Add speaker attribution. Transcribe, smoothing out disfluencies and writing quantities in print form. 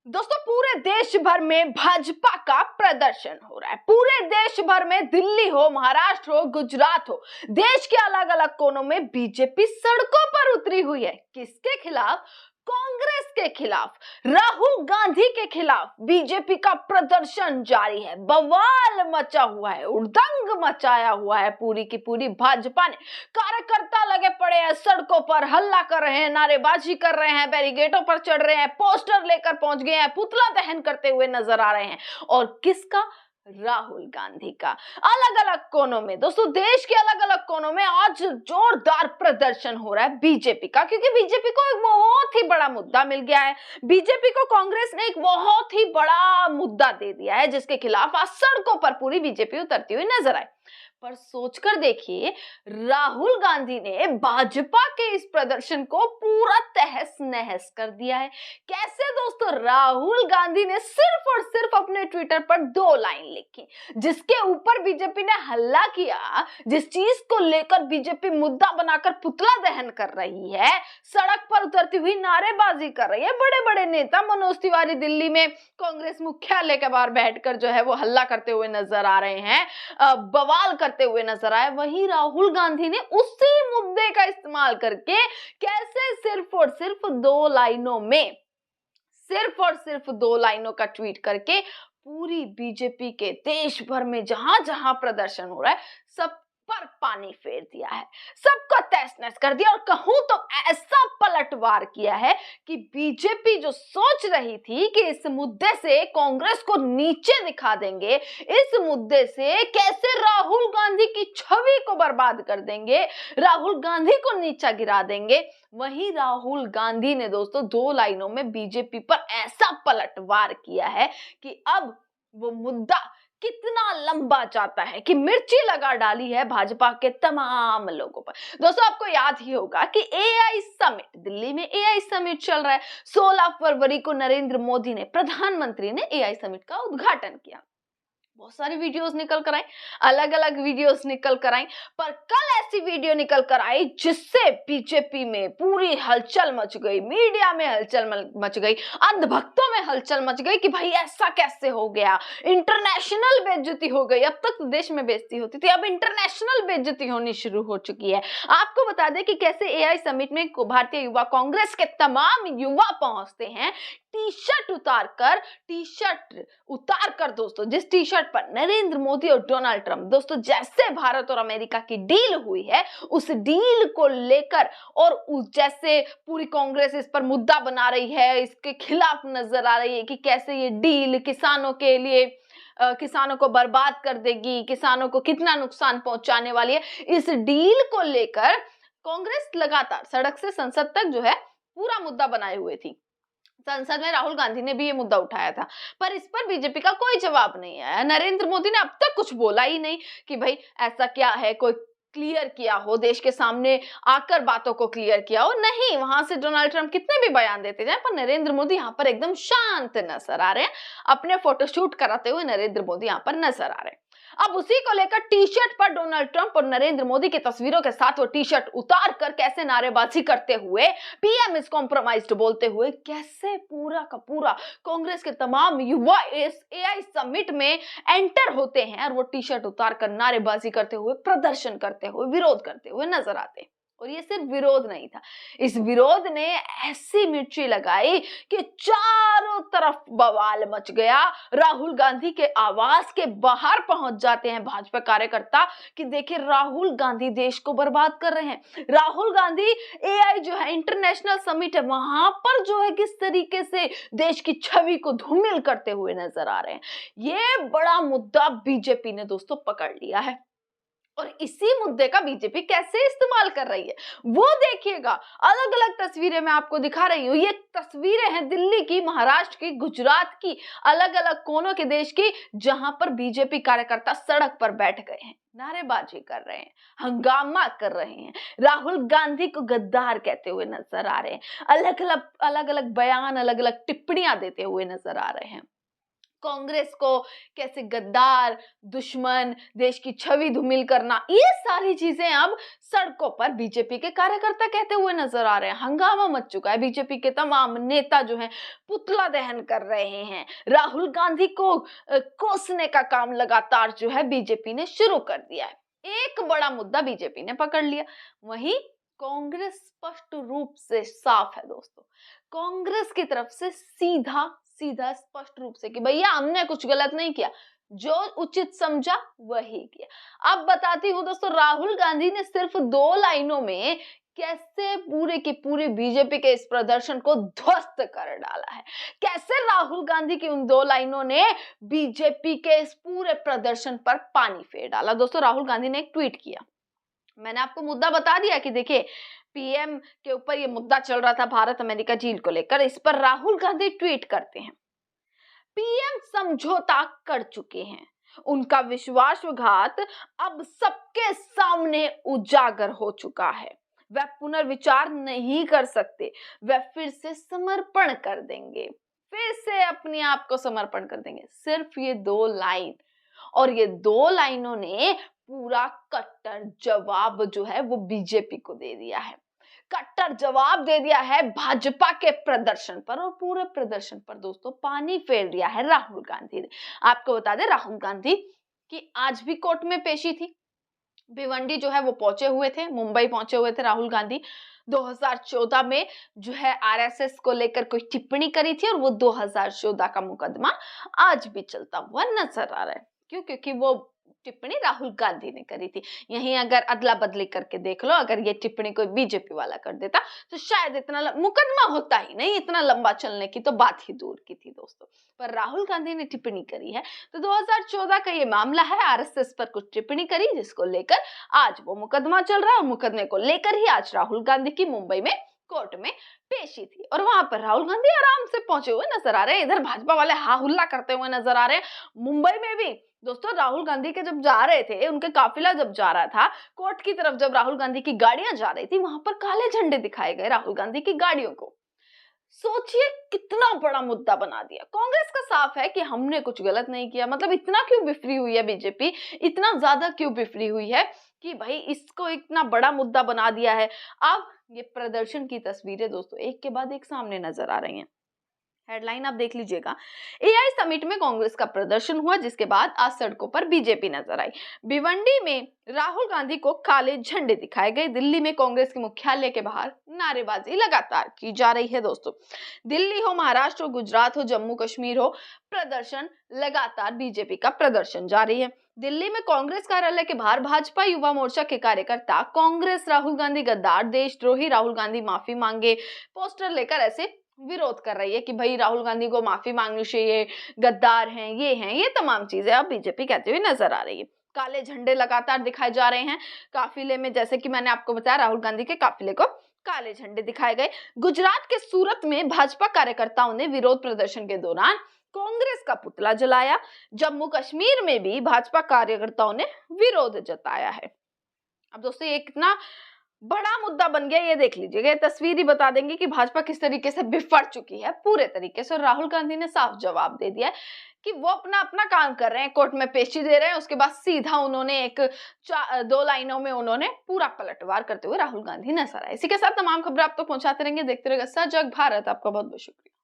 Speaker 1: दोस्तों पूरे देश भर में भाजपा का प्रदर्शन हो रहा है। पूरे देश भर में दिल्ली हो, महाराष्ट्र हो, गुजरात हो, देश के अलग अलग कोनों में बीजेपी सड़कों पर उतरी हुई है। किसके खिलाफ? कांग्रेस के खिलाफ, राहुल गांधी के खिलाफ बीजेपी का प्रदर्शन जारी है। बवाल मचा हुआ है, उड़दंग मचाया हुआ है पूरी की पूरी भाजपा ने। कार्यकर्ता लगे पड़े हैं सड़कों पर, हल्ला कर रहे हैं, नारेबाजी कर रहे हैं, बैरिकेडों पर चढ़ रहे हैं, पोस्टर लेकर पहुंच गए हैं, पुतला दहन करते हुए नजर आ रहे हैं। और किसका? राहुल गांधी का। अलग अलग कोनों में दोस्तों, देश के अलग अलग कोनों में आज जोरदार प्रदर्शन हो रहा है बीजेपी का, क्योंकि बीजेपी को एक बहुत ही बड़ा मुद्दा मिल गया है। बीजेपी को कांग्रेस ने एक बहुत ही बड़ा मुद्दा दे दिया है, जिसके खिलाफ आज सड़कों पर पूरी बीजेपी उतरती हुई नजर आई। पर सोचकर देखिए, राहुल गांधी ने भाजपा के इस प्रदर्शन को पूरा तहस नहस कर दिया है। कैसे दोस्तों? राहुल गांधी ने सिर्फ और सिर्फ अपने ट्विटर पर 2 लाइन लिखी, जिसके ऊपर बीजेपी ने हल्ला किया। जिस चीज को लेकर बीजेपी मुद्दा बनाकर पुतला दहन कर रही है, सड़क पर उतरती हुई नारेबाजी कर रही है। बड़े बड़े नेता मनोज तिवारी दिल्ली में कांग्रेस मुख्यालय के बाहर बैठकर जो है वो हल्ला करते हुए नजर आ रहे हैं, बवाल करते हुए नजर आए। वहीं राहुल गांधी ने उसी मुद्दे का इस्तेमाल करके कैसे सिर्फ और सिर्फ 2 लाइनों का ट्वीट करके पूरी बीजेपी के देश भर में जहां जहां प्रदर्शन हो रहा है सब पर पानी फेर दिया है, सबको तहस नहस कर दिया। और कहूं तो ऐसा पलटवार किया है कि बीजेपी जो सोच रही थी कि इस मुद्दे से कांग्रेस को नीचे दिखा देंगे, इस मुद्दे से कैसे राहुल गांधी की छवि को बर्बाद कर देंगे, राहुल गांधी को नीचा गिरा देंगे, वहीं राहुल गांधी ने दोस्तों 2 लाइनों में बीजेपी पर ऐसा पलटवार किया है कि अब वो मुद्दा कितना लंबा जाता है कि मिर्ची लगा डाली है भाजपा के तमाम लोगों पर। दोस्तों आपको याद ही होगा कि एआई समिट, दिल्ली में एआई समिट चल रहा है। 16 फरवरी को नरेंद्र मोदी ने, प्रधानमंत्री ने एआई समिट का उद्घाटन किया। बहुत सारी वीडियोस निकल कर आई, अलग अलग वीडियोस निकल कर आई, पर कल ऐसी वीडियो निकल कर आई जिससे बीजेपी में पूरी हलचल मच गई, मीडिया में हलचल मच गई, अंधभक्तों में हलचल मच गई कि भाई ऐसा कैसे हो गया। इंटरनेशनल बेइज्जती हो गई। अब तक तो देश में बेइज्जती होती थी, अब इंटरनेशनल बेइज्जती होनी शुरू हो चुकी है। आपको बता दें कि कैसे एआई समिट में भारतीय युवा कांग्रेस के तमाम युवा पहुंचते हैं, टी शर्ट उतार कर दोस्तों, जिस टी शर्ट पर नरेंद्र मोदी और डोनाल्ड ट्रंप, दोस्तों जैसे भारत और अमेरिका की डील हुई है उस डील को लेकर, और जैसे पूरी कांग्रेस इस पर मुद्दा बना रही है, इसके खिलाफ नजर आ रही है कि कैसे ये डील किसानों के लिए, किसानों को बर्बाद कर देगी, किसानों को कितना नुकसान पहुंचाने वाली है। इस डील को लेकर कांग्रेस लगातार सड़क से संसद तक जो है पूरा मुद्दा बनाए हुए थी। संसद में राहुल गांधी ने भी ये मुद्दा उठाया था, पर इस पर बीजेपी का कोई जवाब नहीं आया। नरेंद्र मोदी ने अब तक कुछ बोला ही नहीं कि भाई ऐसा क्या है, कोई क्लियर किया हो, देश के सामने आकर बातों को क्लियर किया हो। नहीं, वहां से डोनाल्ड ट्रंप कितने भी बयान देते जाए, पर नरेंद्र मोदी यहाँ पर एकदम शांत नजर आ रहे हैं। अपने फोटोशूट कराते हुए नरेंद्र मोदी यहाँ पर नजर आ रहे हैं। अब उसी को लेकर टी शर्ट पर डोनाल्ड ट्रंप और नरेंद्र मोदी की तस्वीरों के साथ वो टी शर्ट उतार कर कैसे नारेबाजी करते हुए, पीएम इज कॉम्प्रोमाइज्ड बोलते हुए, कैसे पूरा का पूरा कांग्रेस के तमाम युवा इस एआई समिट में एंटर होते हैं और वो टी शर्ट उतार कर नारेबाजी करते हुए, प्रदर्शन करते हुए, विरोध करते हुए नजर आते हैं। और ये सिर्फ विरोध नहीं था, इस विरोध ने ऐसी मिर्ची लगाई कि चारों तरफ बवाल मच गया। राहुल गांधी के आवास के बाहर पहुंच जाते हैं भाजपा कार्यकर्ता कि देखिए राहुल गांधी देश को बर्बाद कर रहे हैं। राहुल गांधी एआई जो है इंटरनेशनल समिट है, वहां पर जो है किस तरीके से देश की छवि को धूमिल करते हुए नजर आ रहे हैं। ये बड़ा मुद्दा बीजेपी ने दोस्तों पकड़ लिया है, और इसी मुद्दे का बीजेपी कैसे इस्तेमाल कर रही है वो देखिएगा। अलग अलग तस्वीरें मैं आपको दिखा रही हूँ। ये तस्वीरें हैं दिल्ली की, महाराष्ट्र की, गुजरात की, अलग अलग कोनों के देश की, जहां पर बीजेपी कार्यकर्ता सड़क पर बैठ गए हैं, नारेबाजी कर रहे हैं, हंगामा कर रहे हैं, राहुल गांधी को गद्दार कहते हुए नजर आ रहे हैं, अलग अलग बयान, अलग अलग टिप्पणियां देते हुए नजर आ रहे हैं। कांग्रेस को कैसे गद्दार, दुश्मन, देश की छवि धूमिल करना, ये सारी चीजें अब सड़कों पर बीजेपी के कार्यकर्ता कहते हुए नजर आ रहे हैं। हंगामा मच चुका है, बीजेपी के तमाम नेता जो हैं पुतला दहन कर रहे हैं। राहुल गांधी को कोसने का काम लगातार जो है बीजेपी ने शुरू कर दिया है। एक बड़ा मुद्दा बीजेपी ने पकड़ लिया, वहीं कांग्रेस स्पष्ट रूप से साफ है दोस्तों, कांग्रेस की तरफ से सीधा सीधा स्पष्ट रूप से कि भैया हमने कुछ गलत नहीं किया, जो उचित समझा वही किया। अब बताती हूं दोस्तों, राहुल गांधी ने सिर्फ 2 लाइनों में कैसे पूरे की पूरी बीजेपी के इस प्रदर्शन को ध्वस्त कर डाला है। कैसे राहुल गांधी की उन 2 लाइनों ने बीजेपी के इस पूरे प्रदर्शन पर पानी फेर डाला। दोस्तों, राहुल गांधी ने एक ट्वीट किया, मैंने आपको मुद्दा बता दिया कि देखिए पीएम के ऊपर ये मुद्दा चल रहा था भारत अमेरिका डील को लेकर। इस पर राहुल गांधी ट्वीट करते हैं, पीएम समझौता कर चुके हैं, उनका विश्वासघात अब सबके सामने उजागर हो चुका है, वह पुनर्विचार नहीं कर सकते, वह फिर से समर्पण कर देंगे, फिर से अपने आप को समर्पण कर देंगे। सिर्फ ये 2 लाइन, और ये 2 लाइनों ने पूरा कट्टर जवाब जो है वो बीजेपी को दे दिया है, कट्टर जवाब दे दिया है भाजपा के प्रदर्शन पर, और पूरे प्रदर्शन पर दोस्तों पानी फेर दिया है राहुल गांधी ने। आपको बता दें, राहुल गांधी की आज भी कोर्ट में पेशी थी। भिवंडी जो है वो पहुंचे हुए थे, मुंबई पहुंचे हुए थे राहुल गांधी। 2014 में जो है आरएसएस को लेकर कोई टिप्पणी करी थी, और वो 2014 का मुकदमा आज भी चलता हुआ नजर आ रहा है। क्यों? क्योंकि वो टिप्पणी राहुल गांधी ने करी थी। यहीं अगर अदला बदली करके देख लो, अगर ये टिप्पणी कोई बीजेपी वाला कर देता तो शायद इतना मुकदमा होता ही नहीं, इतना लंबा चलने की तो बात ही दूर की थी दोस्तों। पर राहुल गांधी ने टिप्पणी करी है, तो 2014 का ये मामला है, आरएसएस पर कुछ टिप्पणी करी जिसको लेकर आज वो मुकदमा चल रहा है, और मुकदमे को लेकर ही आज राहुल गांधी की मुंबई में कोर्ट में पेशी थी, और वहां पर राहुल गांधी आराम से पहुंचे हुए नजर आ रहे हैं। इधर भाजपा वाले हा हुल्ला करते हुए नजर आ रहे हैं। मुंबई में भी दोस्तों राहुल गांधी के जब जा रहे थे, उनके काफिला जब जा रहा था कोर्ट की तरफ, जब राहुल गांधी की गाड़ियां जा रही थी, वहां पर काले झंडे दिखाए गए राहुल गांधी की गाड़ियों को। सोचिए कितना बड़ा मुद्दा बना दिया। कांग्रेस का साफ है कि हमने कुछ गलत नहीं किया, मतलब इतना क्यों बिफरी हुई है बीजेपी, इतना ज्यादा क्यों बिफरी हुई है कि भाई इसको इतना बड़ा मुद्दा बना दिया है। अब ये प्रदर्शन की तस्वीरें दोस्तों एक के बाद एक सामने नजर आ रही हैं। हेडलाइन आप देख लीजिएगा, एआई समिट में कांग्रेस का प्रदर्शन हुआ, जिसके बाद आज सड़कों पर बीजेपी नजर आई। भिवंडी में राहुल गांधी को काले झंडे दिखाए गए। दिल्ली में कांग्रेस के मुख्यालय के बाहर नारेबाजी लगातार की जा रही है दोस्तों। दिल्ली हो, महाराष्ट्र हो, गुजरात हो, जम्मू कश्मीर हो, प्रदर्शन लगातार बीजेपी का प्रदर्शन जारी है। दिल्ली में कांग्रेस कार्यालय के बाहर भाजपा युवा मोर्चा के कार्यकर्ता कांग्रेस राहुल गांधी गद्दार, देशद्रोही, राहुल गांधी माफी मांगे पोस्टर लेकर ऐसे विरोध कर रही है कि भाई राहुल गांधी को माफी मांगनी चाहिए, गद्दार हैं, ये तमाम चीजें अब बीजेपी कहती हुई नजर आ रही है। काले झंडे लगातार दिखाए जा रहे हैं काफिले में, जैसे कि मैंने आपको बताया राहुल गांधी के काफिले को काले झंडे दिखाए गए। गुजरात के सूरत में भाजपा कार्यकर्ताओं ने विरोध प्रदर्शन के दौरान कांग्रेस का पुतला जलाया। जम्मू कश्मीर में भी भाजपा कार्यकर्ताओं ने विरोध जताया है। अब दोस्तों ये कितना बड़ा मुद्दा बन गया, ये देख लीजिएगा, ये तस्वीर ही बता देंगे कि भाजपा किस तरीके से बिफर चुकी है पूरे तरीके से। और राहुल गांधी ने साफ जवाब दे दिया है कि वो अपना अपना काम कर रहे हैं, कोर्ट में पेशी दे रहे हैं। उसके बाद सीधा उन्होंने 2 लाइनों में उन्होंने पूरा पलटवार करते हुए राहुल गांधी नजर आए। इसी के साथ तमाम खबरें आप तक पहुंचाते रहेंगे, देखते रहिएगा सजग भारत। आपका बहुत बहुत शुक्रिया।